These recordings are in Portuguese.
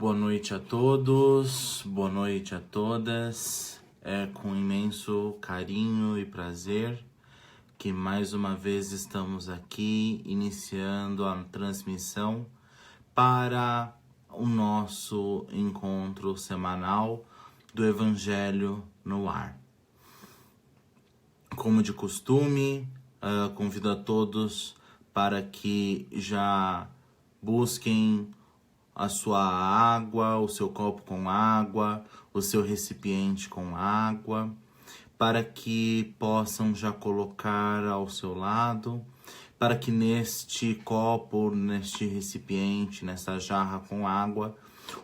Boa noite a todos, boa noite a todas. É com imenso carinho e prazer que mais uma vez estamos aqui iniciando a transmissão para o nosso encontro semanal do Evangelho no Ar. Como de costume, convido a todos para que já busquem a sua água, o seu copo com água, o seu recipiente com água, para que possam já colocar ao seu lado, para que neste copo, neste recipiente, nessa jarra com água,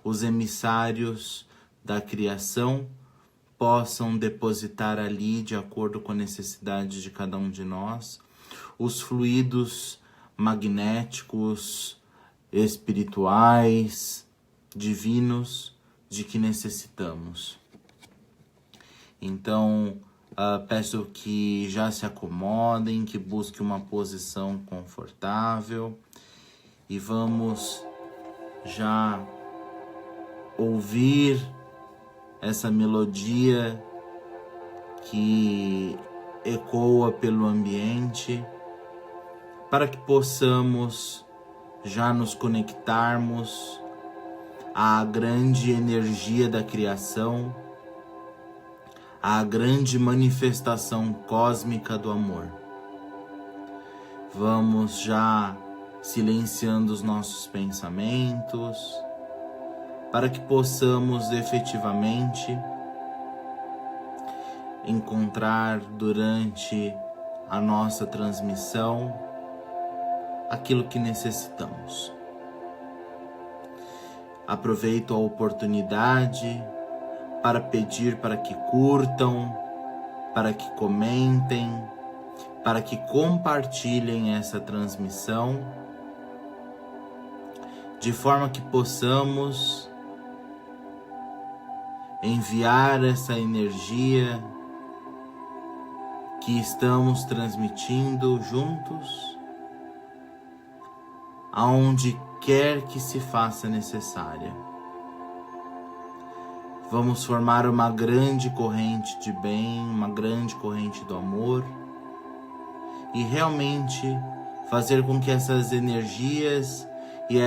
os emissários da criação possam depositar ali, de acordo com a necessidade de cada um de nós, os fluidos magnéticos, espirituais, divinos, de que necessitamos. Então, peço que já se acomodem, que busquem uma posição confortável e vamos já ouvir essa melodia que ecoa pelo ambiente, para que possamos já nos conectarmos à grande energia da criação, à grande manifestação cósmica do amor. Vamos já silenciando os nossos pensamentos, para que possamos efetivamente encontrar durante a nossa transmissão aquilo que necessitamos. Aproveito a oportunidade para pedir para que curtam, para que comentem, para que compartilhem essa transmissão, de forma que possamos enviar essa energia que estamos transmitindo juntos, aonde quer que se faça necessária. Vamos formar uma grande corrente de bem, uma grande corrente do amor, e realmente fazer com que essas energias e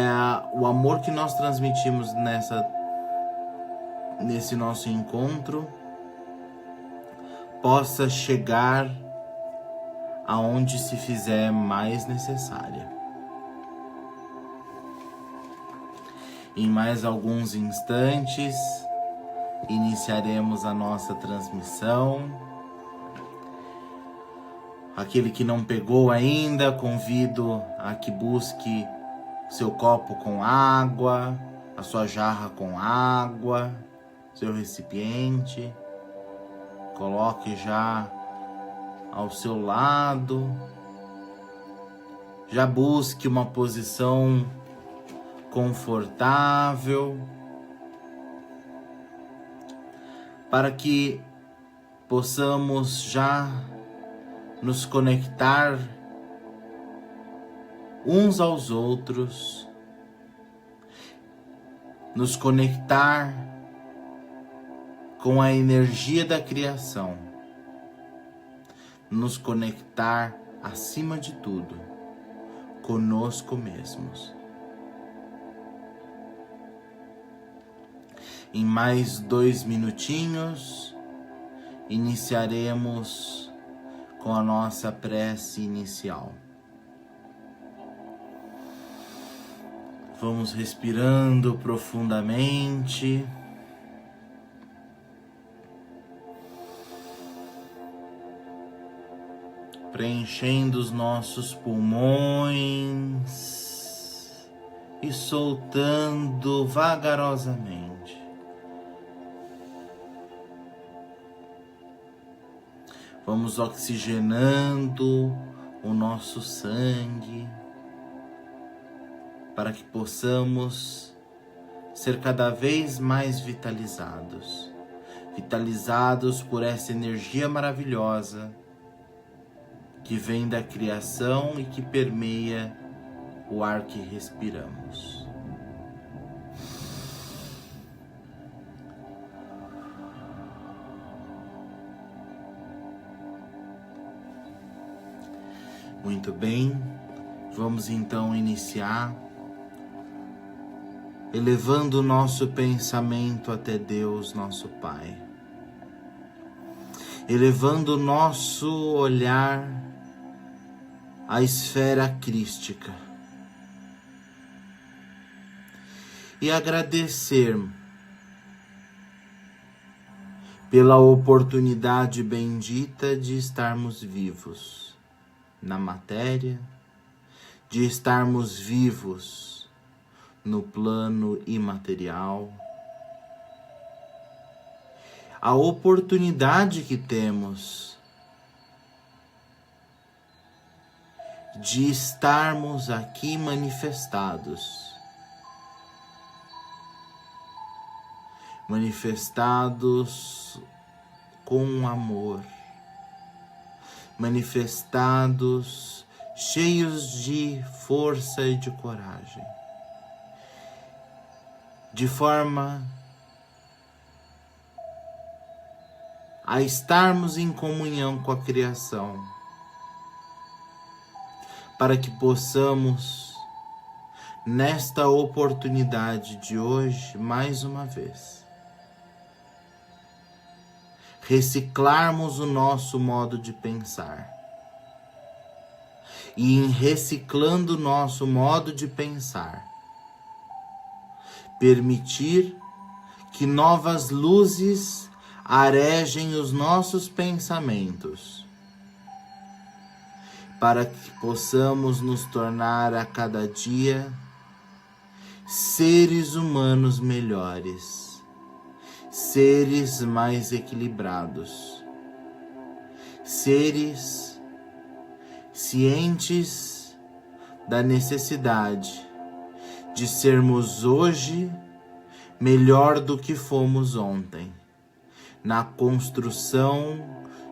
o amor que nós transmitimos nesse nosso encontro possa chegar aonde se fizer mais necessária. Em mais alguns instantes, iniciaremos a nossa transmissão. Aquele que não pegou ainda, convido a que busque seu copo com água, a sua jarra com água, seu recipiente. Coloque já ao seu lado. Já busque uma posição confortável, para que possamos já nos conectar uns aos outros, nos conectar com a energia da criação, nos conectar, acima de tudo, conosco mesmos. Em mais 2 minutinhos, iniciaremos com a nossa prece inicial. Vamos respirando profundamente. Preenchendo os nossos pulmões e soltando vagarosamente. Vamos oxigenando o nosso sangue para que possamos ser cada vez mais vitalizados por essa energia maravilhosa que vem da criação e que permeia o ar que respiramos. Muito bem, vamos então iniciar elevando o nosso pensamento até Deus, nosso Pai. Elevando o nosso olhar à esfera crística. E agradecer pela oportunidade bendita de estarmos vivos na matéria, de estarmos vivos no plano imaterial, a oportunidade que temos de estarmos aqui manifestados com amor, manifestados cheios de força e de coragem, de forma a estarmos em comunhão com a criação, para que possamos, nesta oportunidade de hoje, mais uma vez, reciclarmos o nosso modo de pensar. E em reciclando o nosso modo de pensar, permitir que novas luzes arejem os nossos pensamentos, para que possamos nos tornar a cada dia seres humanos melhores, seres mais equilibrados, seres cientes da necessidade de sermos hoje melhor do que fomos ontem, na construção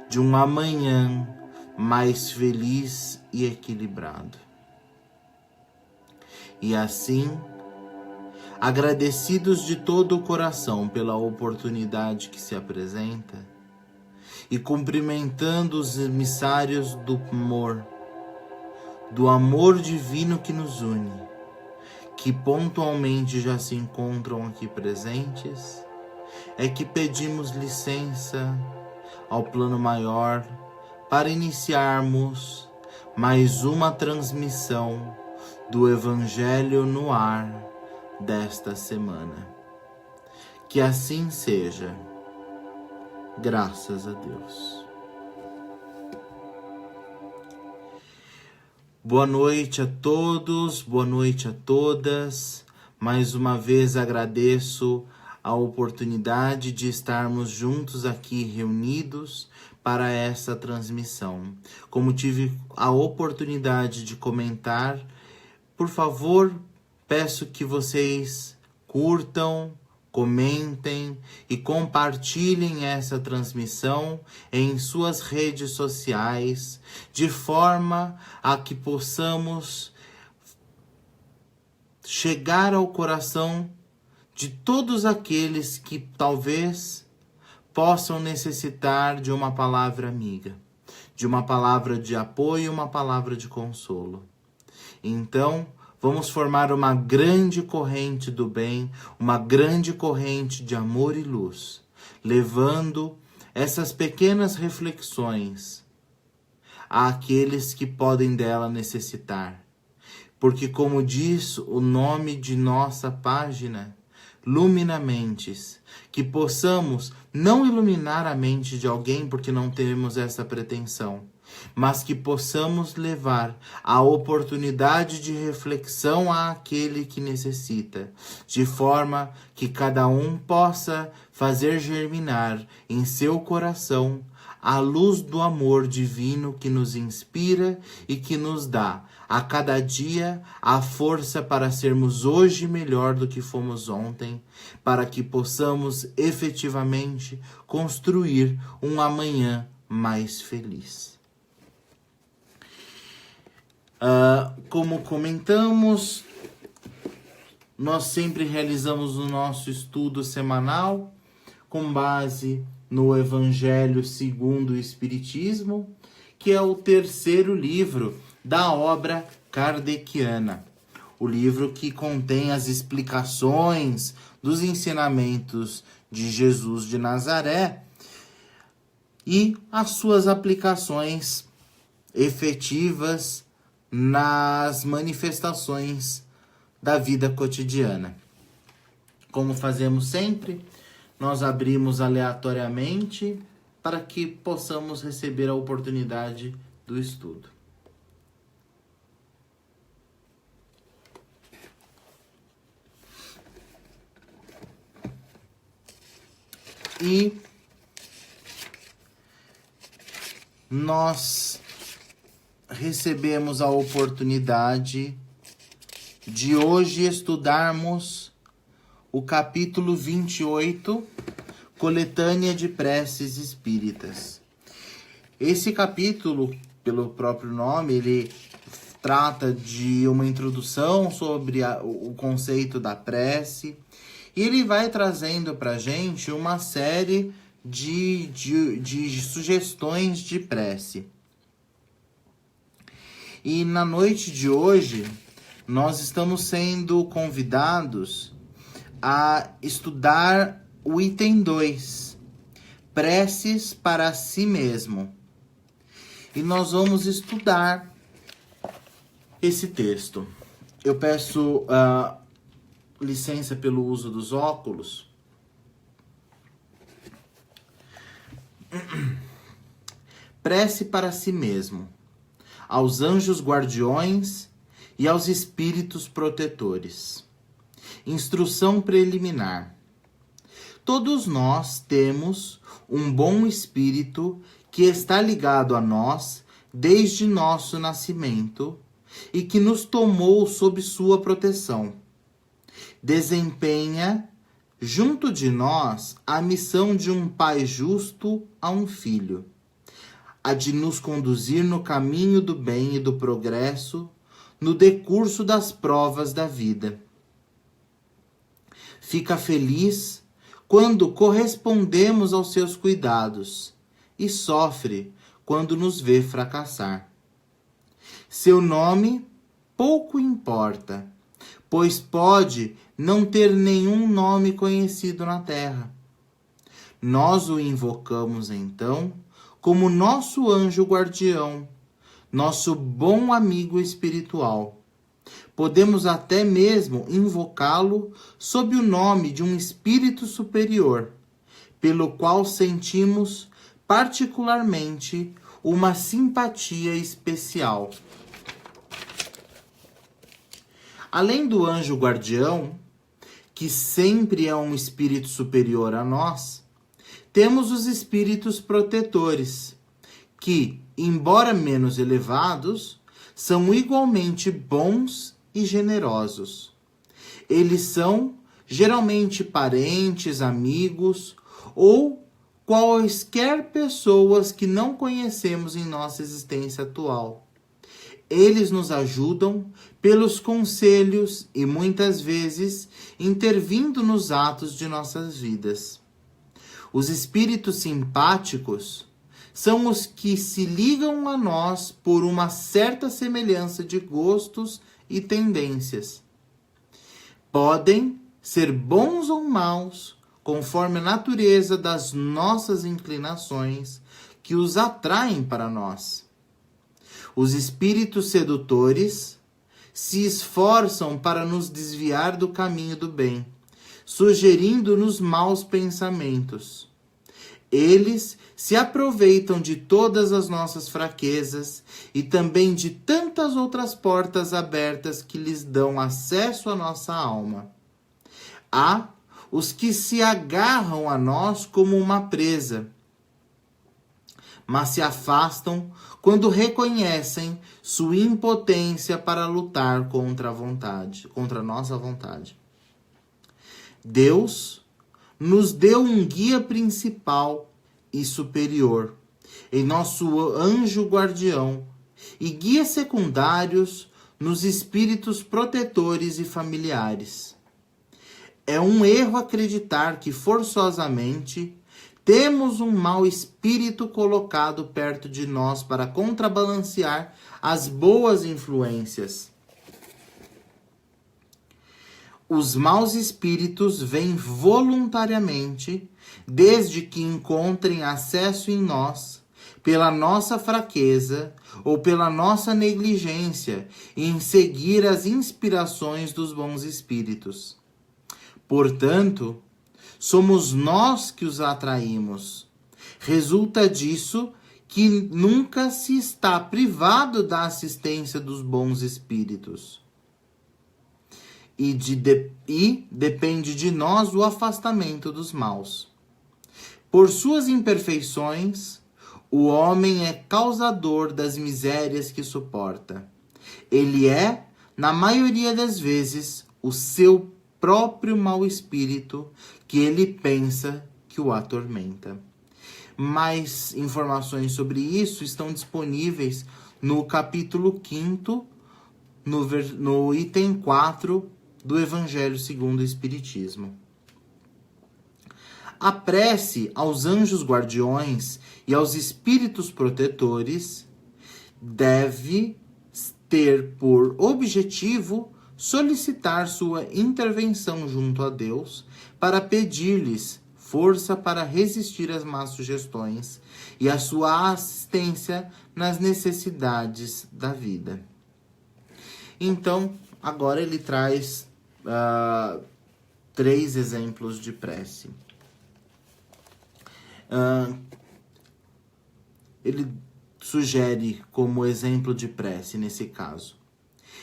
de um amanhã mais feliz e equilibrado. E assim, agradecidos de todo o coração pela oportunidade que se apresenta e cumprimentando os emissários do amor divino que nos une, que pontualmente já se encontram aqui presentes, é que pedimos licença ao plano maior para iniciarmos mais uma transmissão do Evangelho no ar desta semana. Que assim seja, graças a Deus. Boa noite a todos, boa noite a todas. Mais uma vez agradeço a oportunidade de estarmos juntos aqui reunidos para essa transmissão. Como tive a oportunidade de comentar, por favor, peço que vocês curtam, comentem e compartilhem essa transmissão em suas redes sociais, de forma a que possamos chegar ao coração de todos aqueles que talvez possam necessitar de uma palavra amiga, de uma palavra de apoio, uma palavra de consolo. Então, vamos formar uma grande corrente do bem, uma grande corrente de amor e luz, levando essas pequenas reflexões àqueles que podem dela necessitar. Porque, como diz o nome de nossa página, Lumina Mentes, que possamos não iluminar a mente de alguém, porque não temos essa pretensão, mas que possamos levar a oportunidade de reflexão àquele que necessita, de forma que cada um possa fazer germinar em seu coração a luz do amor divino que nos inspira e que nos dá a cada dia a força para sermos hoje melhor do que fomos ontem, para que possamos efetivamente construir um amanhã mais feliz. Como comentamos, nós sempre realizamos o nosso estudo semanal com base no Evangelho segundo o Espiritismo, que é o terceiro livro da obra kardeciana. O livro que contém as explicações dos ensinamentos de Jesus de Nazaré e as suas aplicações efetivas nas manifestações da vida cotidiana. Como fazemos sempre, nós abrimos aleatoriamente para que possamos receber a oportunidade do estudo. E nós recebemos a oportunidade de hoje estudarmos o capítulo 28, Coletânea de Preces Espíritas. Esse capítulo, pelo próprio nome, ele trata de uma introdução sobre o conceito da prece, e ele vai trazendo para a gente uma série de sugestões de prece. E na noite de hoje, nós estamos sendo convidados a estudar o item 2, Preces para si mesmo. E nós vamos estudar esse texto. Eu peço licença pelo uso dos óculos. Prece para si mesmo, aos anjos guardiões e aos espíritos protetores. Instrução preliminar. Todos nós temos um bom espírito que está ligado a nós desde nosso nascimento e que nos tomou sob sua proteção. Desempenha, junto de nós, a missão de um pai justo a um filho, a de nos conduzir no caminho do bem e do progresso, no decurso das provas da vida. Fica feliz quando correspondemos aos seus cuidados e sofre quando nos vê fracassar. Seu nome pouco importa, pois pode não ter nenhum nome conhecido na terra. Nós o invocamos, então, como nosso anjo guardião, nosso bom amigo espiritual. Podemos até mesmo invocá-lo sob o nome de um espírito superior, pelo qual sentimos particularmente uma simpatia especial. Além do anjo guardião, que sempre é um espírito superior a nós, temos os espíritos protetores, que, embora menos elevados, são igualmente bons e generosos. Eles são geralmente parentes, amigos ou quaisquer pessoas que não conhecemos em nossa existência atual. Eles nos ajudam pelos conselhos e muitas vezes intervindo nos atos de nossas vidas. Os espíritos simpáticos são os que se ligam a nós por uma certa semelhança de gostos e tendências. Podem ser bons ou maus, conforme a natureza das nossas inclinações que os atraem para nós. Os espíritos sedutores se esforçam para nos desviar do caminho do bem, sugerindo-nos maus pensamentos. Eles se aproveitam de todas as nossas fraquezas e também de tantas outras portas abertas que lhes dão acesso à nossa alma. Há os que se agarram a nós como uma presa, mas se afastam quando reconhecem sua impotência para lutar contra a nossa vontade. Deus nos deu um guia principal e superior, em nosso anjo guardião, e guias secundários nos espíritos protetores e familiares. É um erro acreditar que forçosamente temos um mau espírito colocado perto de nós para contrabalancear as boas influências. Os maus espíritos vêm voluntariamente, desde que encontrem acesso em nós, pela nossa fraqueza ou pela nossa negligência em seguir as inspirações dos bons espíritos. Portanto, somos nós que os atraímos. Resulta disso que nunca se está privado da assistência dos bons espíritos. E depende de nós o afastamento dos maus. Por suas imperfeições, o homem é causador das misérias que suporta. Ele é, na maioria das vezes, o seu próprio mau espírito que ele pensa que o atormenta. Mais informações sobre isso estão disponíveis no capítulo 5º, no item 4 do Evangelho segundo o Espiritismo. A prece aos anjos guardiões e aos espíritos protetores deve ter por objetivo solicitar sua intervenção junto a Deus para pedir-lhes força para resistir às más sugestões e a sua assistência nas necessidades da vida. Então, agora ele traz 3 exemplos de prece. Ele sugere como exemplo de prece, nesse caso: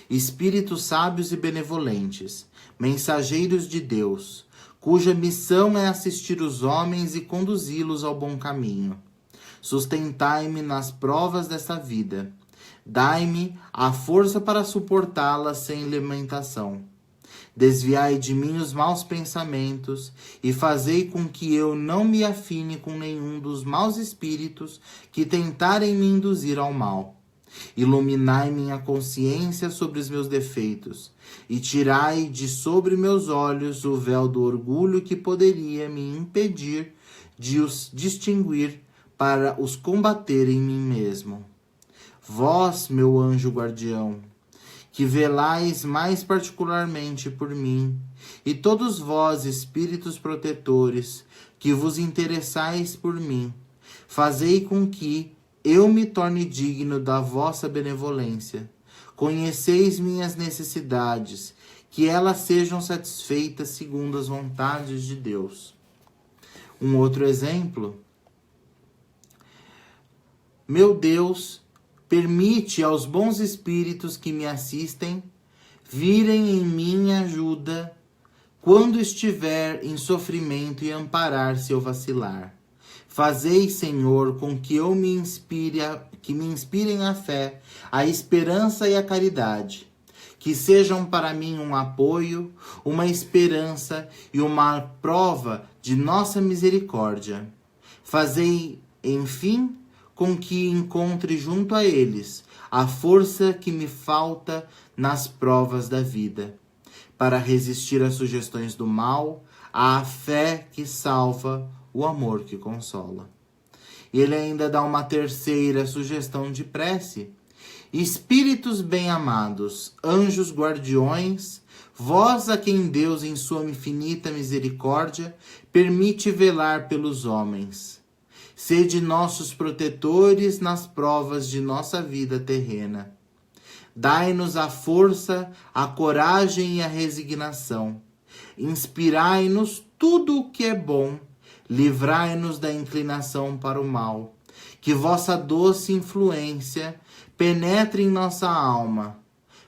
espíritos sábios e benevolentes, mensageiros de Deus, cuja missão é assistir os homens e conduzi-los ao bom caminho. Sustentai-me nas provas desta vida. Dai-me a força para suportá-las sem lamentação. Desviai de mim os maus pensamentos e fazei com que eu não me afine com nenhum dos maus espíritos que tentarem me induzir ao mal. Iluminai minha consciência sobre os meus defeitos e tirai de sobre meus olhos o véu do orgulho que poderia me impedir de os distinguir para os combater em mim mesmo. Vós, meu anjo guardião, que velais mais particularmente por mim, e todos vós, espíritos protetores, que vos interessais por mim, fazei com que eu me torne digno da vossa benevolência. Conheceis minhas necessidades, que elas sejam satisfeitas segundo as vontades de Deus. Um outro exemplo: meu Deus, permite aos bons espíritos que me assistem virem em minha ajuda quando estiver em sofrimento e amparar se eu vacilar. Fazei, Senhor, com que me inspirem a fé, a esperança e a caridade, que sejam para mim um apoio, uma esperança e uma prova de nossa misericórdia. Fazei, enfim, com que encontre junto a eles a força que me falta nas provas da vida, para resistir às sugestões do mal, à fé que salva, o amor que consola. E ele ainda dá uma terceira sugestão de prece: espíritos bem-amados, anjos guardiões, vós a quem Deus, em sua infinita misericórdia, permite velar pelos homens. Sede nossos protetores nas provas de nossa vida terrena. Dai-nos a força, a coragem e a resignação. Inspirai-nos tudo o que é bom. Livrai-nos da inclinação para o mal. Que vossa doce influência penetre em nossa alma.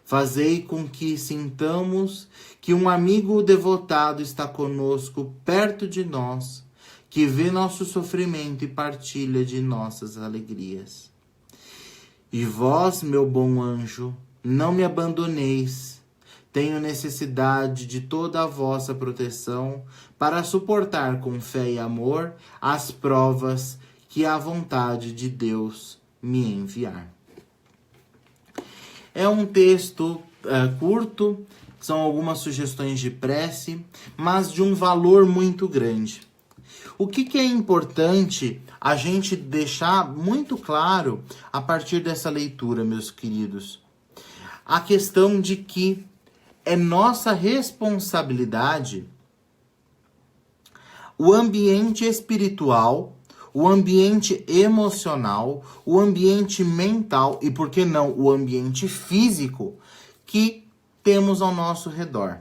Fazei com que sintamos que um amigo devotado está conosco, perto de nós, que vê nosso sofrimento e partilha de nossas alegrias. E vós, meu bom anjo, não me abandoneis. Tenho necessidade de toda a vossa proteção para suportar com fé e amor as provas que a vontade de Deus me enviar. É um texto curto, são algumas sugestões de prece, mas de um valor muito grande. O que é importante a gente deixar muito claro a partir dessa leitura, meus queridos? A questão de que é nossa responsabilidade o ambiente espiritual, o ambiente emocional, o ambiente mental e, por que não, o ambiente físico que temos ao nosso redor.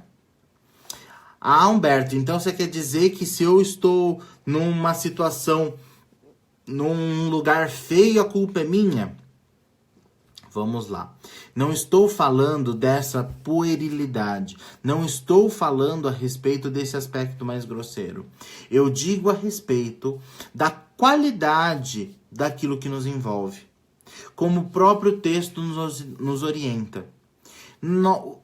Ah, Humberto, então você quer dizer que se eu estou numa situação, num lugar feio, a culpa é minha? Vamos lá. Não estou falando dessa puerilidade. Não estou falando a respeito desse aspecto mais grosseiro. Eu digo a respeito da qualidade daquilo que nos envolve. Como o próprio texto nos orienta.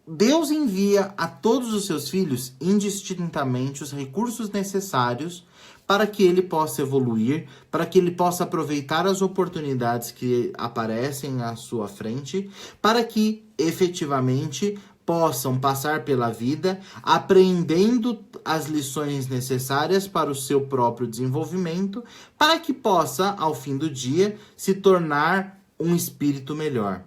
Deus envia a todos os seus filhos indistintamente os recursos necessários para que ele possa evoluir, para que ele possa aproveitar as oportunidades que aparecem à sua frente, para que efetivamente possam passar pela vida aprendendo as lições necessárias para o seu próprio desenvolvimento, para que possa, ao fim do dia, se tornar um espírito melhor.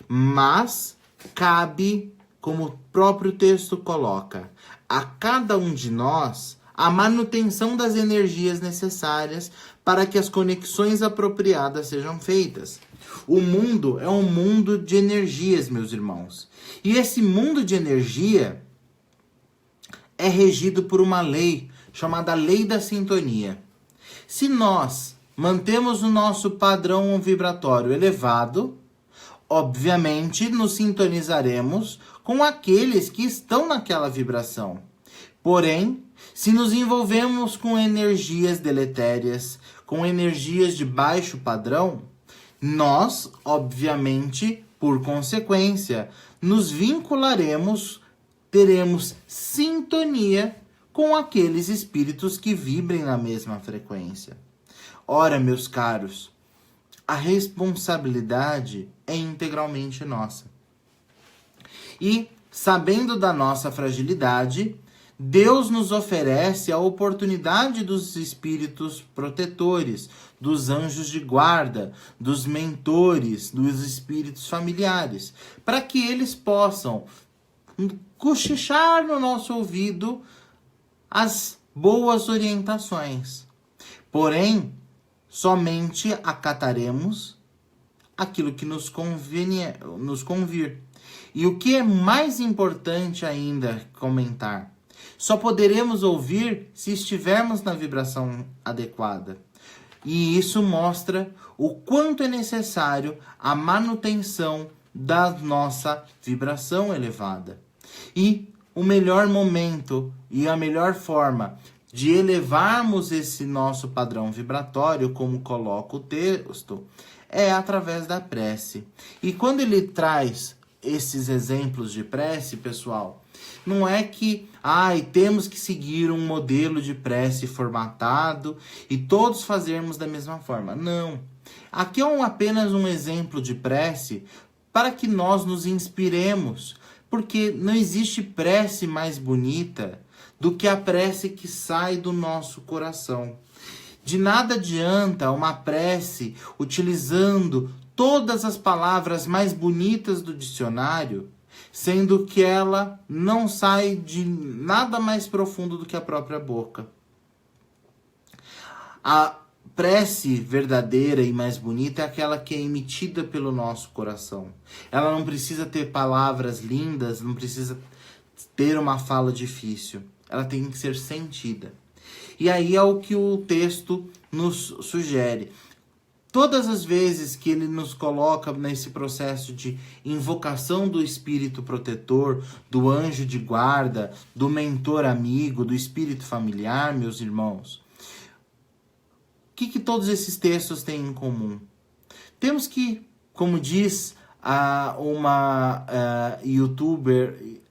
Mas cabe, como o próprio texto coloca, a cada um de nós a manutenção das energias necessárias para que as conexões apropriadas sejam feitas. O mundo é um mundo de energias, meus irmãos. E esse mundo de energia é regido por uma lei chamada Lei da Sintonia. Se nós mantemos o nosso padrão vibratório elevado, obviamente nos sintonizaremos com aqueles que estão naquela vibração. Porém, se nos envolvemos com energias deletérias, com energias de baixo padrão, nós, obviamente, por consequência, nos vincularemos, teremos sintonia com aqueles espíritos que vibrem na mesma frequência. Ora, meus caros, a responsabilidade é integralmente nossa. E, sabendo da nossa fragilidade, Deus nos oferece a oportunidade dos espíritos protetores, dos anjos de guarda, dos mentores, dos espíritos familiares, para que eles possam cochichar no nosso ouvido as boas orientações. Porém, somente acataremos aquilo que nos convir. E o que é mais importante ainda comentar, só poderemos ouvir se estivermos na vibração adequada. E isso mostra o quanto é necessário a manutenção da nossa vibração elevada. E o melhor momento e a melhor forma de elevarmos esse nosso padrão vibratório, como coloca o texto, é através da prece. E quando ele traz esses exemplos de prece, pessoal, não é que temos que seguir um modelo de prece formatado e todos fazermos da mesma forma. Não. Aqui é apenas um exemplo de prece para que nós nos inspiremos, porque não existe prece mais bonita do que a prece que sai do nosso coração. De nada adianta uma prece utilizando todas as palavras mais bonitas do dicionário, sendo que ela não sai de nada mais profundo do que a própria boca. A prece verdadeira e mais bonita é aquela que é emitida pelo nosso coração. Ela não precisa ter palavras lindas, não precisa ter uma fala difícil. Ela tem que ser sentida. E aí é o que o texto nos sugere. Todas as vezes que ele nos coloca nesse processo de invocação do espírito protetor, do anjo de guarda, do mentor amigo, do espírito familiar, meus irmãos, o que todos esses textos têm em comum? Temos que, como diz uma youtuber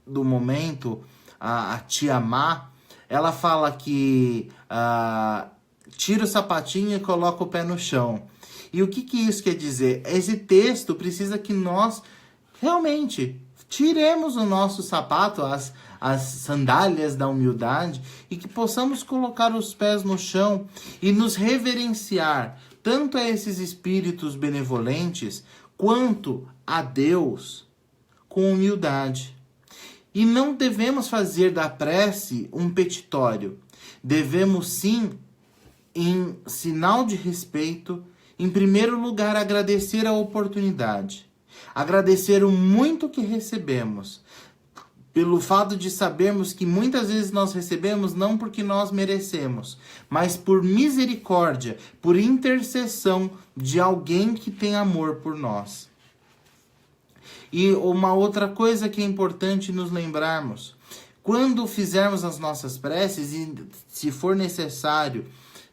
do momento, a Tia Má, ela fala que tira o sapatinho e coloca o pé no chão. E o que isso quer dizer? Esse texto precisa que nós realmente tiremos o nosso sapato, as sandálias da humildade e que possamos colocar os pés no chão e nos reverenciar tanto a esses espíritos benevolentes quanto a Deus com humildade. E não devemos fazer da prece um petitório. Devemos sim, em sinal de respeito, em primeiro lugar, agradecer a oportunidade. Agradecer o muito que recebemos, pelo fato de sabermos que muitas vezes nós recebemos não porque nós merecemos, mas por misericórdia, por intercessão de alguém que tem amor por nós. E uma outra coisa que é importante nos lembrarmos, quando fizermos as nossas preces, e se for necessário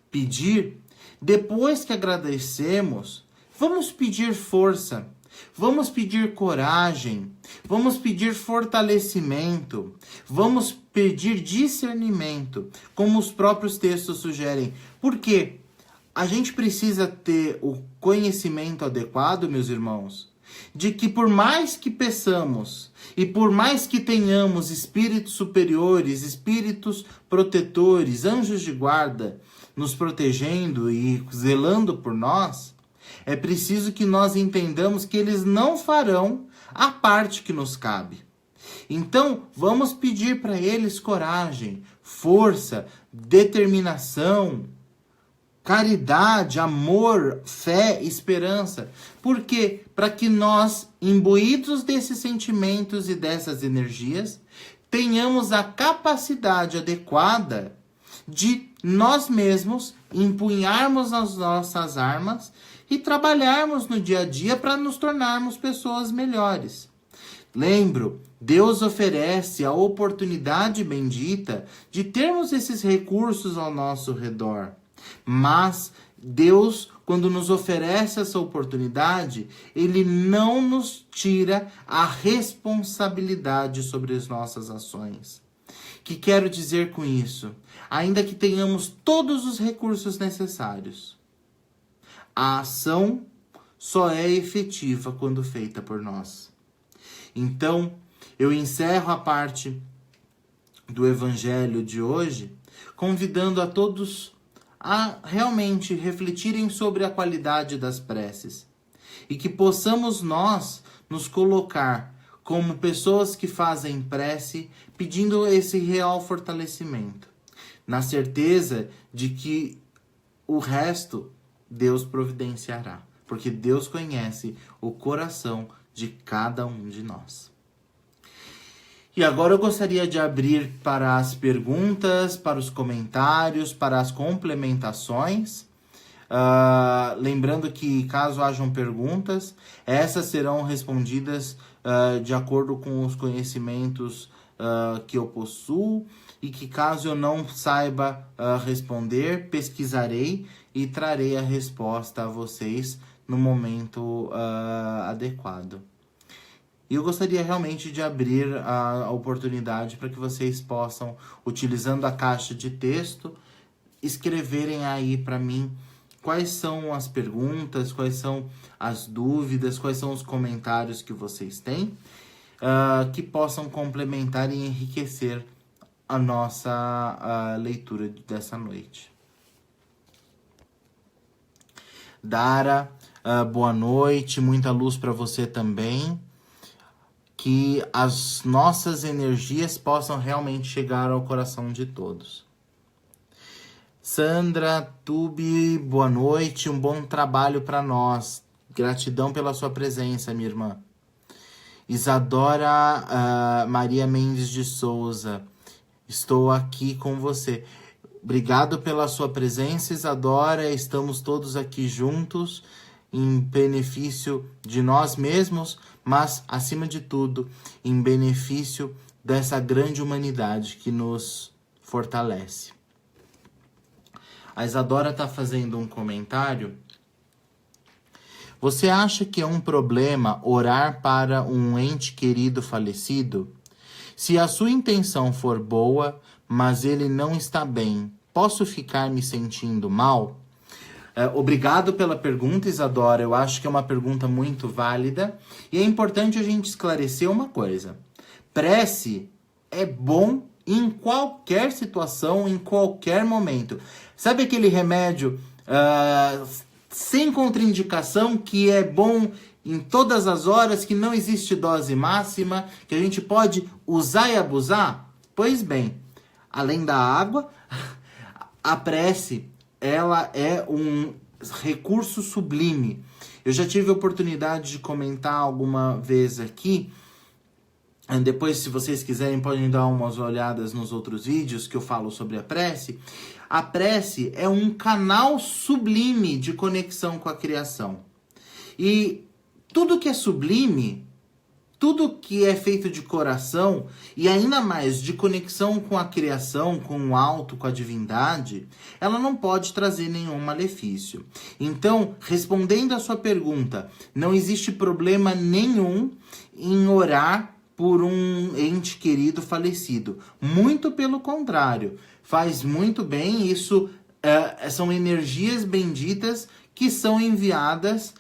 pedir, depois que agradecemos, vamos pedir força, vamos pedir coragem, vamos pedir fortalecimento, vamos pedir discernimento, como os próprios textos sugerem. Por quê? A gente precisa ter o conhecimento adequado, meus irmãos, de que por mais que peçamos e por mais que tenhamos espíritos superiores, espíritos protetores, anjos de guarda, nos protegendo e zelando por nós, é preciso que nós entendamos que eles não farão a parte que nos cabe. Então, vamos pedir para eles coragem, força, determinação, caridade, amor, fé, esperança. Por quê? Para que nós, imbuídos desses sentimentos e dessas energias, tenhamos a capacidade adequada de nós mesmos empunharmos as nossas armas e trabalharmos no dia a dia para nos tornarmos pessoas melhores. Lembro, Deus oferece a oportunidade bendita de termos esses recursos ao nosso redor. Mas Deus, quando nos oferece essa oportunidade, Ele não nos tira a responsabilidade sobre as nossas ações. Que quero dizer com isso? Ainda que tenhamos todos os recursos necessários, a ação só é efetiva quando feita por nós. Então, eu encerro a parte do Evangelho de hoje, convidando a todos a realmente refletirem sobre a qualidade das preces e que possamos nós nos colocar como pessoas que fazem prece pedindo esse real fortalecimento, na certeza de que o resto Deus providenciará, porque Deus conhece o coração de cada um de nós. E agora eu gostaria de abrir para as perguntas, para os comentários, para as complementações. Lembrando que, caso hajam perguntas, essas serão respondidas de acordo com os conhecimentos que eu possuo, e que, caso eu não saiba responder, pesquisarei e trarei a resposta a vocês no momento adequado. E eu gostaria realmente de abrir a oportunidade para que vocês possam, utilizando a caixa de texto, escreverem aí para mim quais são as perguntas, quais são as dúvidas, quais são os comentários que vocês têm, que possam complementar e enriquecer a nossa leitura dessa noite. Dara, boa noite, muita luz para você também. Que as nossas energias possam realmente chegar ao coração de todos. Sandra, Tubi, boa noite, um bom trabalho para nós. Gratidão pela sua presença, minha irmã. Isadora Maria Mendes de Souza, estou aqui com você. Obrigado pela sua presença, Isadora. Estamos todos aqui juntos em benefício de nós mesmos, mas, acima de tudo, em benefício dessa grande humanidade que nos fortalece. A Isadora está fazendo um comentário. Você acha que é um problema orar para um ente querido falecido? Se a sua intenção for boa, mas ele não está bem, posso ficar me sentindo mal? Obrigado pela pergunta, Isadora. Eu acho que é uma pergunta muito válida. E é importante a gente esclarecer uma coisa. Prece é bom em qualquer situação, em qualquer momento. Sabe aquele remédio sem contraindicação, que é bom em todas as horas, que não existe dose máxima, que a gente pode usar e abusar? Pois bem, além da água, a prece, ela é um recurso sublime. Eu já tive a oportunidade de comentar alguma vez aqui. Depois, se vocês quiserem, podem dar umas olhadas nos outros vídeos que eu falo sobre a prece. A prece é um canal sublime de conexão com a criação. E tudo que é sublime, tudo que é feito de coração, e ainda mais de conexão com a criação, com o alto, com a divindade, ela não pode trazer nenhum malefício. Então, respondendo a sua pergunta, não existe problema nenhum em orar por um ente querido falecido. Muito pelo contrário, faz muito bem. Isso são energias benditas que são enviadas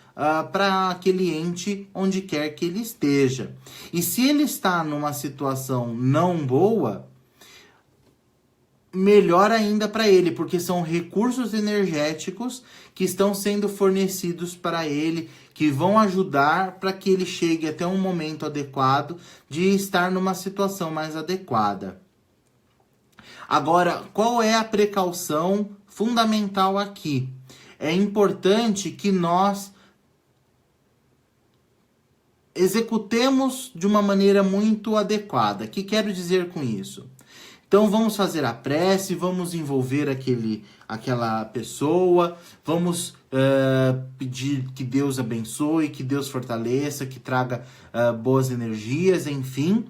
para aquele ente onde quer que ele esteja. E se ele está numa situação não boa, melhor ainda para ele, porque são recursos energéticos que estão sendo fornecidos para ele, que vão ajudar para que ele chegue até um momento adequado de estar numa situação mais adequada. Agora, qual é a precaução fundamental aqui? É importante que nós executemos de uma maneira muito adequada. O que quero dizer com isso? Então vamos fazer a prece, vamos envolver aquela pessoa, vamos pedir que Deus abençoe, que Deus fortaleça, que traga boas energias, enfim.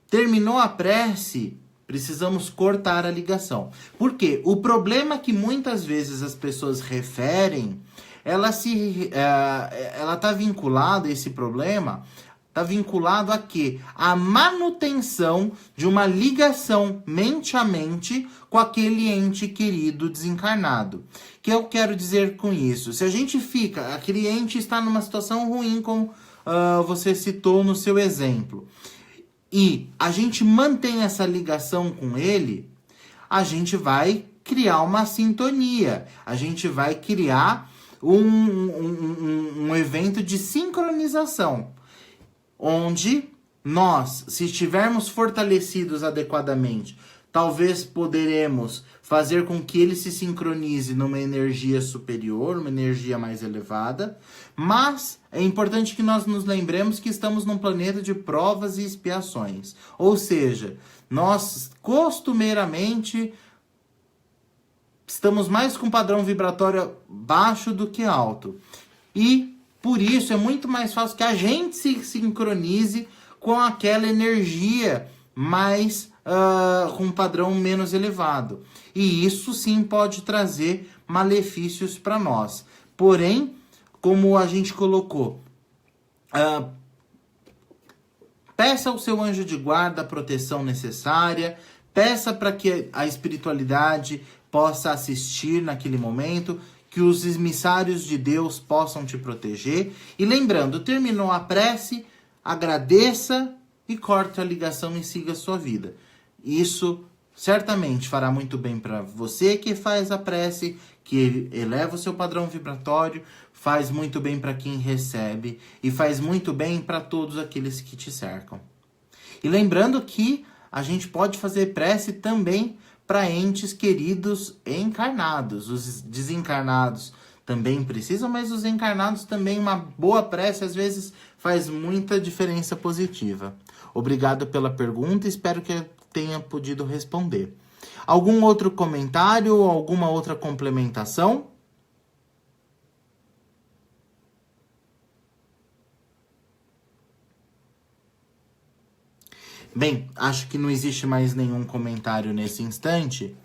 Terminou a prece, precisamos cortar a ligação. Por quê? O problema que muitas vezes as pessoas referem, ela está vinculada, esse problema está vinculado a quê? A manutenção de uma ligação mente a mente com aquele ente querido desencarnado. O que eu quero dizer com isso? Se a gente aquele ente está numa situação ruim, como você citou no seu exemplo, e a gente mantém essa ligação com ele, a gente vai criar uma sintonia, a gente vai criar um evento de sincronização, onde nós, se estivermos fortalecidos adequadamente, talvez poderemos fazer com que ele se sincronize numa energia superior, uma energia mais elevada, mas é importante que nós nos lembremos que estamos num planeta de provas e expiações. Ou seja, nós costumeiramente estamos mais com padrão vibratório baixo do que alto. E por isso é muito mais fácil que a gente se sincronize com aquela energia mais com um padrão menos elevado. E isso sim pode trazer malefícios para nós. Porém, como a gente colocou, peça ao seu anjo de guarda a proteção necessária, peça para que a espiritualidade possa assistir naquele momento, que os emissários de Deus possam te proteger. E lembrando, terminou a prece, agradeça e corte a ligação e siga a sua vida. Isso certamente fará muito bem para você que faz a prece, que eleva o seu padrão vibratório, faz muito bem para quem recebe e faz muito bem para todos aqueles que te cercam. E lembrando que a gente pode fazer prece também para entes queridos encarnados. Os desencarnados também precisam, mas os encarnados também, uma boa prece às vezes faz muita diferença positiva. Obrigado pela pergunta, espero que eu tenha podido responder. Algum outro comentário ou alguma outra complementação? Bem, acho que não existe mais nenhum comentário nesse instante.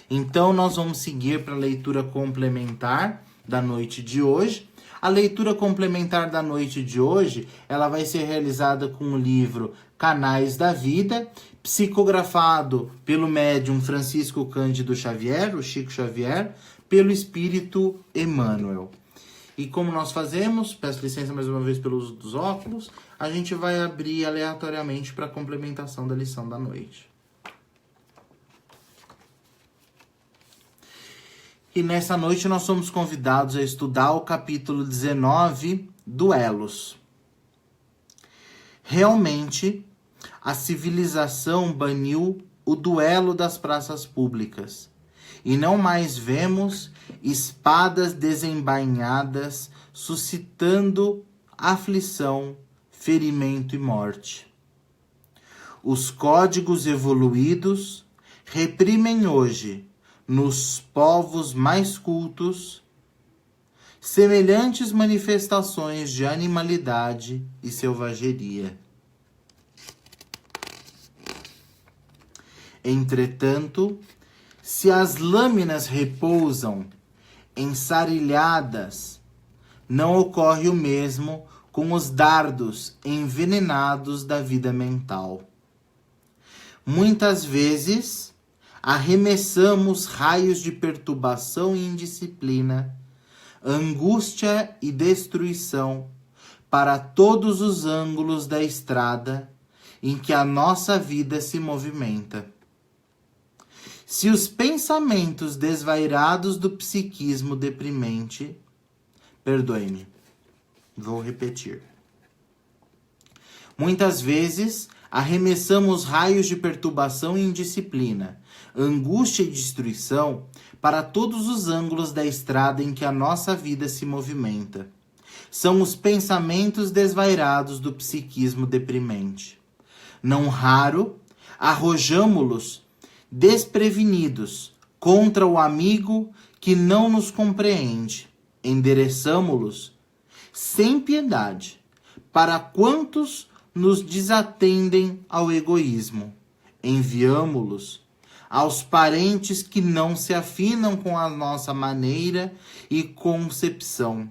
Então, nós vamos seguir para a leitura complementar da noite de hoje. A leitura complementar da noite de hoje, ela vai ser realizada com o livro Canais da Vida, psicografado pelo médium Francisco Cândido Xavier, o Chico Xavier, pelo Espírito Emmanuel. E como nós fazemos, peço licença mais uma vez pelo uso dos óculos, a gente vai abrir aleatoriamente para a complementação da lição da noite. E nessa noite nós somos convidados a estudar o capítulo 19, Duelos. Realmente, a civilização baniu o duelo das praças públicas, e não mais vemos espadas desembainhadas suscitando aflição, ferimento e morte. Os códigos evoluídos reprimem hoje, nos povos mais cultos, semelhantes manifestações de animalidade e selvageria. Entretanto, se as lâminas repousam ensarilhadas, não ocorre o mesmo com os dardos envenenados da vida mental. Muitas vezes, arremessamos raios de perturbação e indisciplina, angústia e destruição para todos os ângulos da estrada em que a nossa vida se movimenta. Se os pensamentos desvairados do psiquismo deprimente... Perdoe-me, vou repetir. Muitas vezes, arremessamos raios de perturbação e indisciplina, angústia e destruição para todos os ângulos da estrada em que a nossa vida se movimenta. São os pensamentos desvairados do psiquismo deprimente. Não raro, arrojamo-los desprevenidos contra o amigo que não nos compreende. Endereçamo-los sem piedade para quantos nos desatendem ao egoísmo. Enviamo-los aos parentes que não se afinam com a nossa maneira e concepção.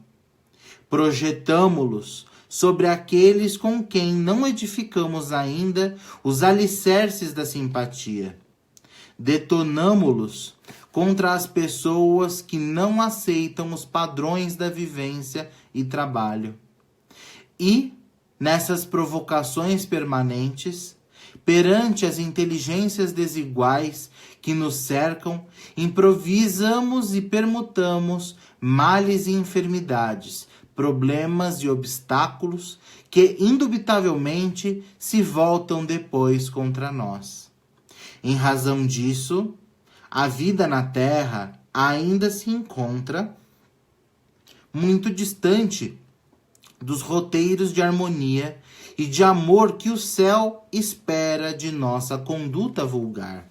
Projetamo-los sobre aqueles com quem não edificamos ainda os alicerces da simpatia. Detonamo-los contra as pessoas que não aceitam os padrões da vivência e trabalho. E, nessas provocações permanentes, perante as inteligências desiguais que nos cercam, improvisamos e permutamos males e enfermidades, problemas e obstáculos que, indubitavelmente, se voltam depois contra nós. Em razão disso, a vida na Terra ainda se encontra muito distante dos roteiros de harmonia e de amor que o céu espera de nossa conduta vulgar.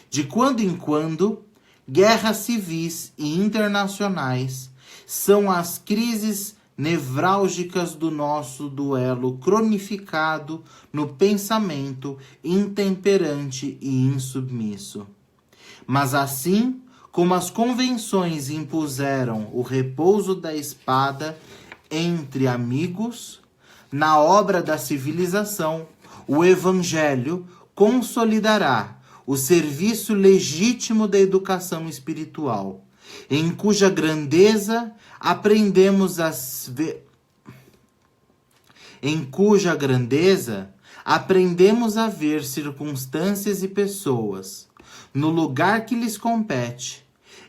De quando em quando, guerras civis e internacionais são as crises nevrálgicas do nosso duelo cronificado no pensamento intemperante e insubmisso. Mas assim como as convenções impuseram o repouso da espada entre amigos, na obra da civilização, o Evangelho consolidará o serviço legítimo da educação espiritual, em cuja grandeza aprendemos a ver circunstâncias e pessoas no lugar que lhes compete,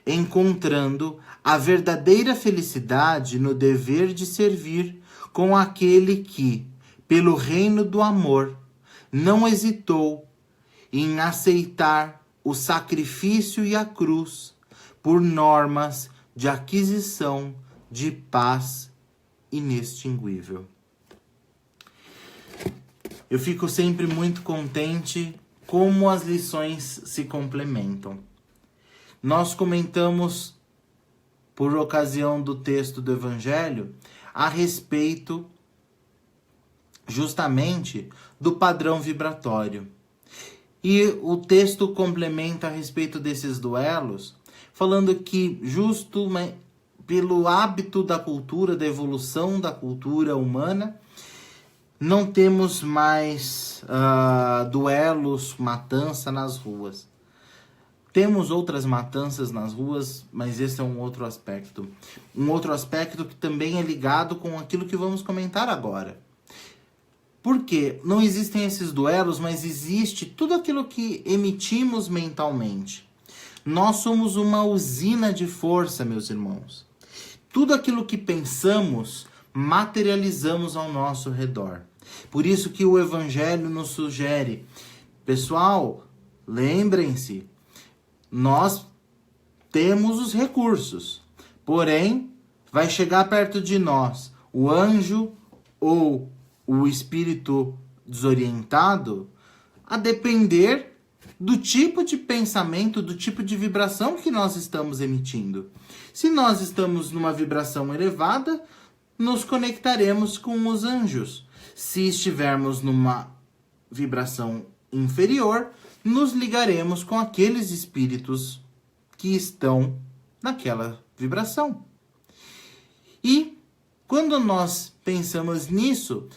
encontrando a verdadeira felicidade no dever de servir com aquele que, pelo reino do amor, não hesitou em aceitar o sacrifício e a cruz por normas de aquisição de paz inextinguível. Eu fico sempre muito contente como as lições se complementam. Nós comentamos, por ocasião do texto do Evangelho, a respeito justamente do padrão vibratório. E o texto complementa a respeito desses duelos, falando que justo pelo hábito da cultura, da evolução da cultura humana, não temos mais duelos, matança nas ruas. Temos outras matanças nas ruas, mas esse é um outro aspecto. Um outro aspecto que também é ligado com aquilo que vamos comentar agora. Porque não existem esses duelos, mas existe tudo aquilo que emitimos mentalmente. Nós somos uma usina de força, meus irmãos. Tudo aquilo que pensamos, materializamos ao nosso redor. Por isso que o Evangelho nos sugere, pessoal, lembrem-se, nós temos os recursos, porém, vai chegar perto de nós o anjo ou o espírito desorientado, a depender do tipo de pensamento, do tipo de vibração que nós estamos emitindo. Se nós estamos numa vibração elevada, nos conectaremos com os anjos. Se estivermos numa vibração inferior, nos ligaremos com aqueles espíritos que estão naquela vibração. E quando nós pensamos nisso,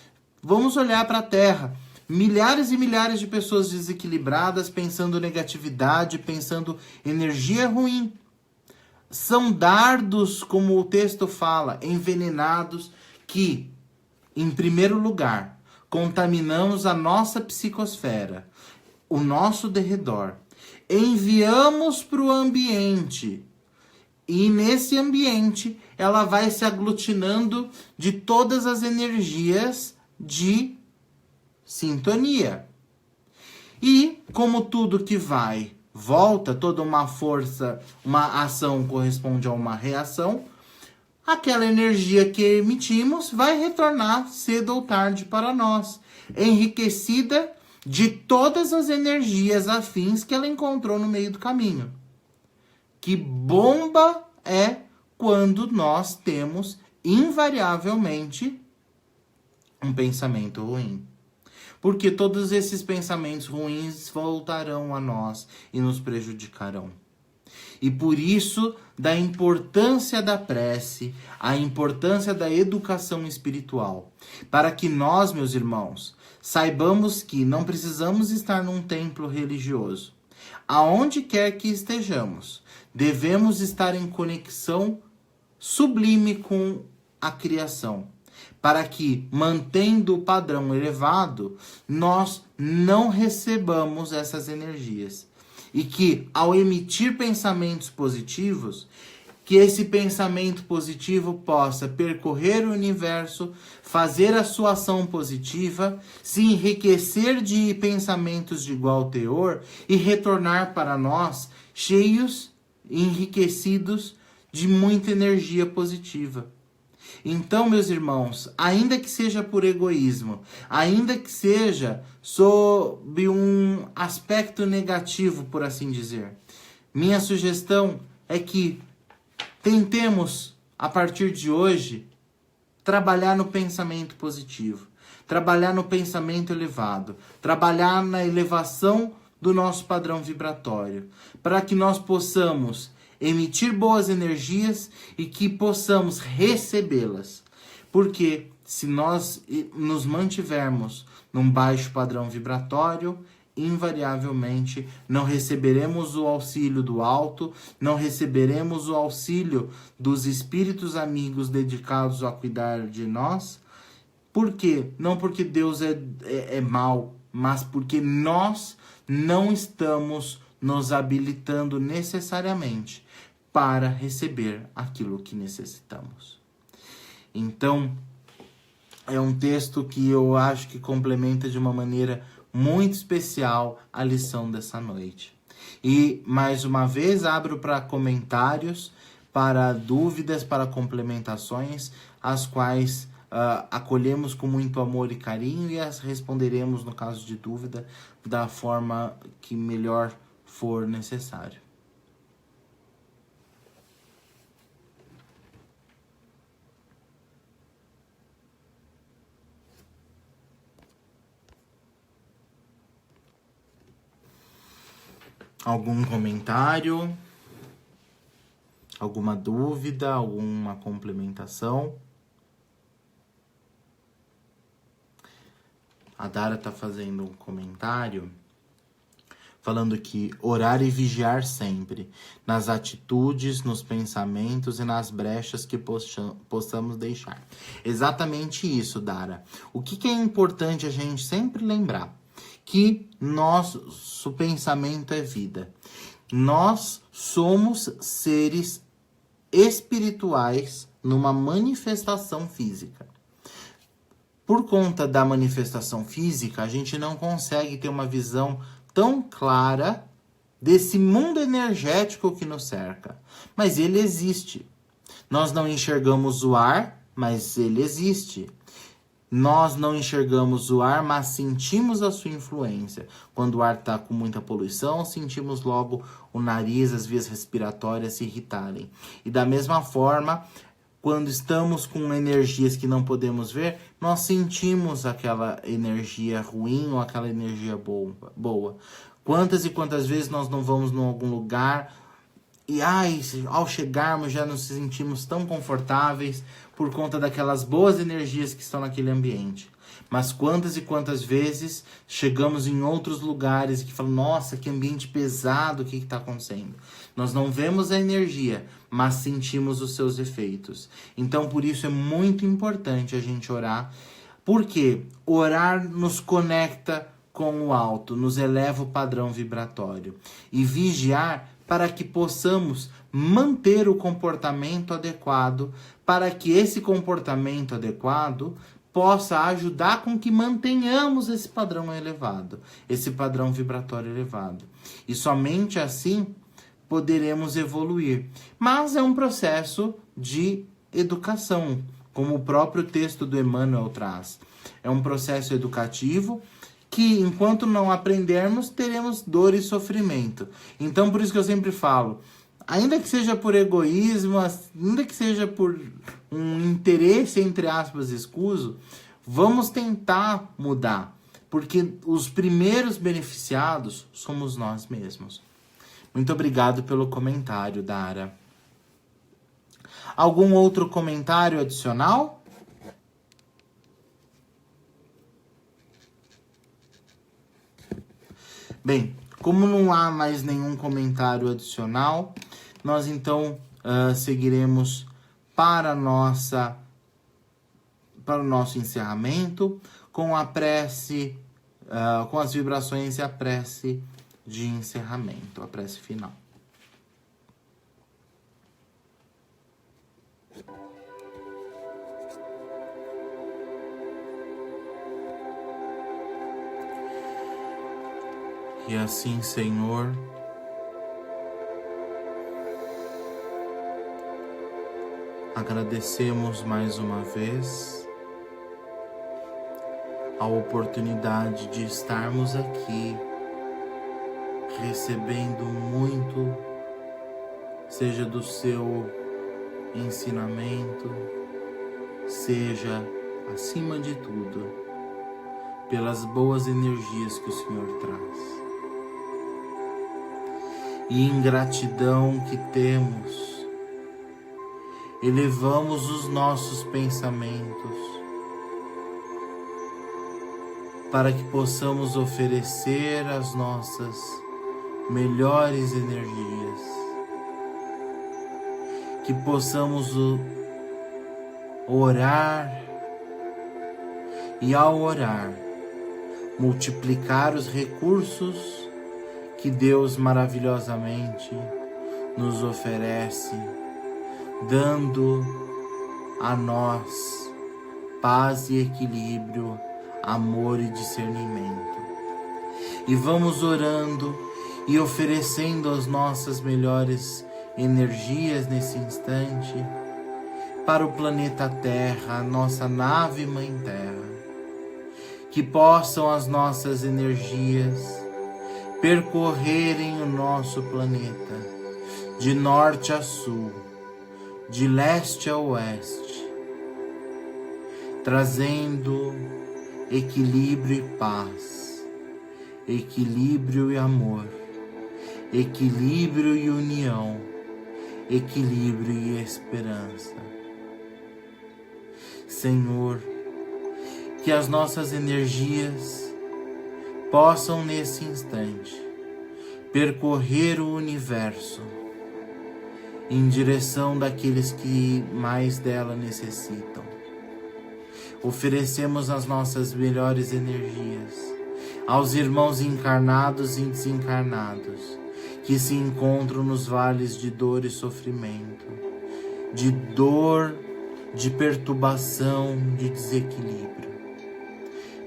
vamos olhar para a Terra. Milhares e milhares de pessoas desequilibradas, pensando negatividade, pensando energia ruim. São dardos, como o texto fala, envenenados, que, em primeiro lugar, contaminamos a nossa psicosfera, o nosso derredor. Enviamos para o ambiente. E nesse ambiente, ela vai se aglutinando de todas as energias de sintonia. E, como tudo que vai, volta, toda uma força, uma ação corresponde a uma reação, aquela energia que emitimos vai retornar cedo ou tarde para nós, enriquecida de todas as energias afins que ela encontrou no meio do caminho. Que bomba é quando nós temos, invariavelmente, um pensamento ruim. Porque todos esses pensamentos ruins voltarão a nós e nos prejudicarão. E por isso, da importância da prece, a importância da educação espiritual. Para que nós, meus irmãos, saibamos que não precisamos estar num templo religioso. Aonde quer que estejamos, devemos estar em conexão sublime com a criação, para que, mantendo o padrão elevado, nós não recebamos essas energias. E que, ao emitir pensamentos positivos, que esse pensamento positivo possa percorrer o universo, fazer a sua ação positiva, se enriquecer de pensamentos de igual teor e retornar para nós cheios, enriquecidos de muita energia positiva. Então, meus irmãos, ainda que seja por egoísmo, ainda que seja sob um aspecto negativo, por assim dizer, minha sugestão é que tentemos, a partir de hoje, trabalhar no pensamento positivo, trabalhar no pensamento elevado, trabalhar na elevação do nosso padrão vibratório, para que nós possamos emitir boas energias e que possamos recebê-las. Porque se nós nos mantivermos num baixo padrão vibratório, invariavelmente não receberemos o auxílio do alto, não receberemos o auxílio dos espíritos amigos dedicados a cuidar de nós. Por quê? Não porque Deus é mau, mas porque nós não estamos nos habilitando necessariamente para receber aquilo que necessitamos. Então, é um texto que eu acho que complementa de uma maneira muito especial a lição dessa noite. E, mais uma vez, abro para comentários, para dúvidas, para complementações, as quais acolhemos com muito amor e carinho e as responderemos, no caso de dúvida, da forma que melhor for necessário. Algum comentário? Alguma dúvida? Alguma complementação? A Dara está fazendo um comentário falando que orar e vigiar sempre, nas atitudes, nos pensamentos e nas brechas que possamos deixar. Exatamente isso, Dara. O que é importante a gente sempre lembrar? Que nosso pensamento é vida. Nós somos seres espirituais numa manifestação física. Por conta da manifestação física, a gente não consegue ter uma visão tão clara desse mundo energético que nos cerca. Mas ele existe. Nós não enxergamos o ar, mas ele existe. Nós não enxergamos o ar, mas sentimos a sua influência. Quando o ar está com muita poluição, sentimos logo o nariz, as vias respiratórias se irritarem. E da mesma forma, quando estamos com energias que não podemos ver, nós sentimos aquela energia ruim ou aquela energia boa. Quantas e quantas vezes nós não vamos em algum lugar e ao chegarmos já nos sentimos tão confortáveis por conta daquelas boas energias que estão naquele ambiente. Mas quantas e quantas vezes chegamos em outros lugares que falam, nossa, que ambiente pesado, o que está acontecendo? Nós não vemos a energia, mas sentimos os seus efeitos. Então, por isso é muito importante a gente orar, porque orar nos conecta com o alto, nos eleva o padrão vibratório. E vigiar para que possamos manter o comportamento adequado, para que esse comportamento adequado possa ajudar com que mantenhamos esse padrão elevado, esse padrão vibratório elevado. E somente assim poderemos evoluir. Mas é um processo de educação, como o próprio texto do Emmanuel traz. É um processo educativo que, enquanto não aprendermos, teremos dor e sofrimento. Então, por isso que eu sempre falo, ainda que seja por egoísmo, ainda que seja por um interesse, entre aspas, escuso, vamos tentar mudar, porque os primeiros beneficiados somos nós mesmos. Muito obrigado pelo comentário, Dara. Algum outro comentário adicional? Bem, como não há mais nenhum comentário adicional, nós então seguiremos para o nosso encerramento com a prece, com as vibrações e a prece de encerramento, a prece final. E assim, Senhor, agradecemos mais uma vez a oportunidade de estarmos aqui recebendo muito, seja do seu ensinamento, seja, acima de tudo, pelas boas energias que o Senhor traz. E em gratidão que temos, elevamos os nossos pensamentos para que possamos oferecer as nossas melhores energias, que possamos orar e, ao orar, multiplicar os recursos que Deus maravilhosamente nos oferece, dando a nós paz e equilíbrio, amor e discernimento. E vamos orando e oferecendo as nossas melhores energias nesse instante para o planeta Terra, a nossa nave Mãe Terra, que possam as nossas energias percorrerem o nosso planeta de norte a sul, de leste a oeste, trazendo equilíbrio e paz, equilíbrio e amor, equilíbrio e união, equilíbrio e esperança. Senhor, que as nossas energias possam nesse instante percorrer o universo em direção daqueles que mais dela necessitam. Oferecemos as nossas melhores energias aos irmãos encarnados e desencarnados que se encontram nos vales de dor e sofrimento, de dor, de perturbação, de desequilíbrio.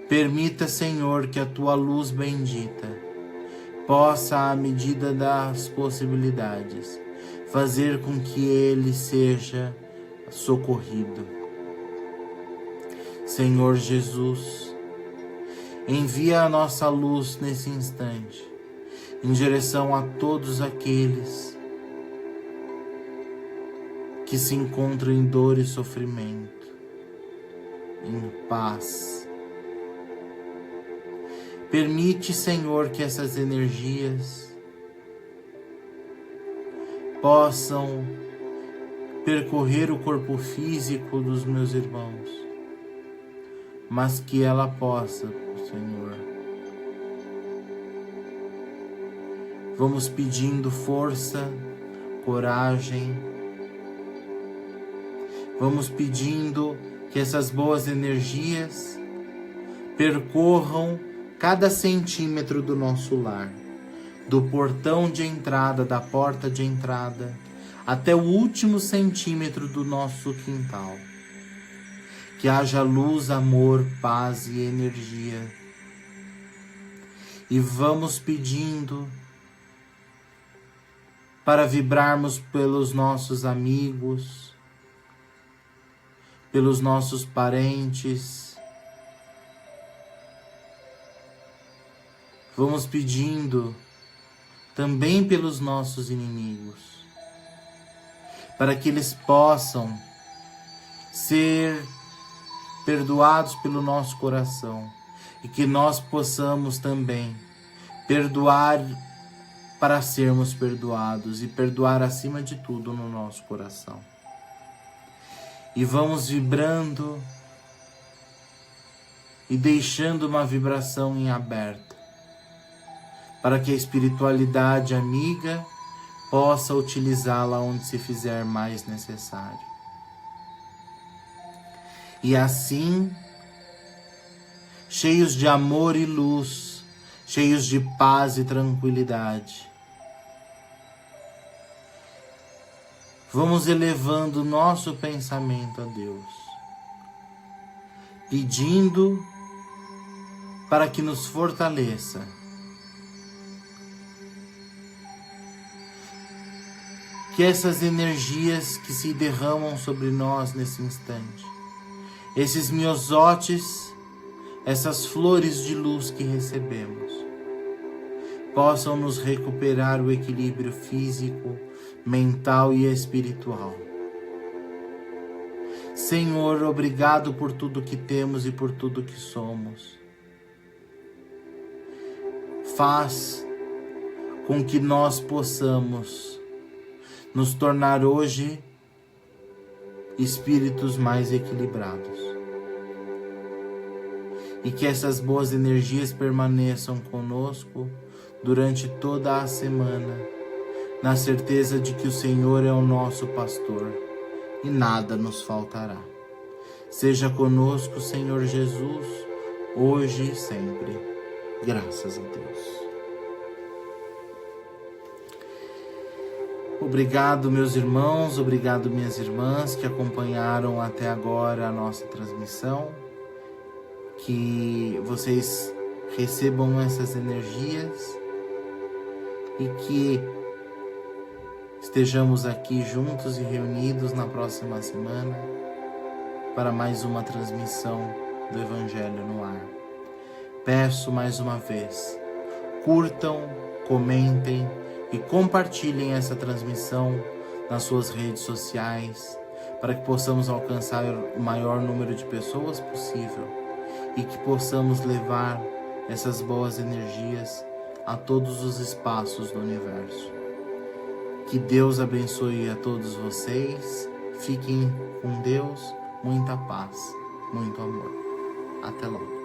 Permita, Senhor, que a tua luz bendita possa, à medida das possibilidades, fazer com que ele seja socorrido. Senhor Jesus, envia a nossa luz nesse instante em direção a todos aqueles que se encontram em dor e sofrimento, em paz. Permite, Senhor, que essas energias possam percorrer o corpo físico dos meus irmãos, mas que ela possa, Senhor. Vamos pedindo força, coragem. Vamos pedindo que essas boas energias percorram cada centímetro do nosso lar, do portão de entrada, da porta de entrada, até o último centímetro do nosso quintal. Que haja luz, amor, paz e energia. E vamos pedindo para vibrarmos pelos nossos amigos, pelos nossos parentes. Vamos pedindo também pelos nossos inimigos, para que eles possam ser perdoados pelo nosso coração e que nós possamos também perdoar para sermos perdoados e perdoar acima de tudo no nosso coração. E vamos vibrando e deixando uma vibração em aberto, para que a espiritualidade amiga possa utilizá-la onde se fizer mais necessário. E assim, cheios de amor e luz, cheios de paz e tranquilidade, vamos elevando o nosso pensamento a Deus, pedindo para que nos fortaleça, que essas energias que se derramam sobre nós nesse instante, esses miosotes, essas flores de luz que recebemos, possam nos recuperar o equilíbrio físico, mental e espiritual. Senhor, obrigado por tudo que temos e por tudo que somos. Faz com que nós possamos nos tornar hoje espíritos mais equilibrados. E que essas boas energias permaneçam conosco durante toda a semana, na certeza de que o Senhor é o nosso pastor e nada nos faltará. Seja conosco, Senhor Jesus, hoje e sempre. Graças a Deus. Obrigado, meus irmãos, obrigado, minhas irmãs, que acompanharam até agora a nossa transmissão. Que vocês recebam essas energias e que estejamos aqui juntos e reunidos na próxima semana para mais uma transmissão do Evangelho no ar. Peço mais uma vez, curtam, comentem e compartilhem essa transmissão nas suas redes sociais para que possamos alcançar o maior número de pessoas possível e que possamos levar essas boas energias a todos os espaços do universo. Que Deus abençoe a todos vocês. Fiquem com Deus, muita paz, muito amor. Até logo.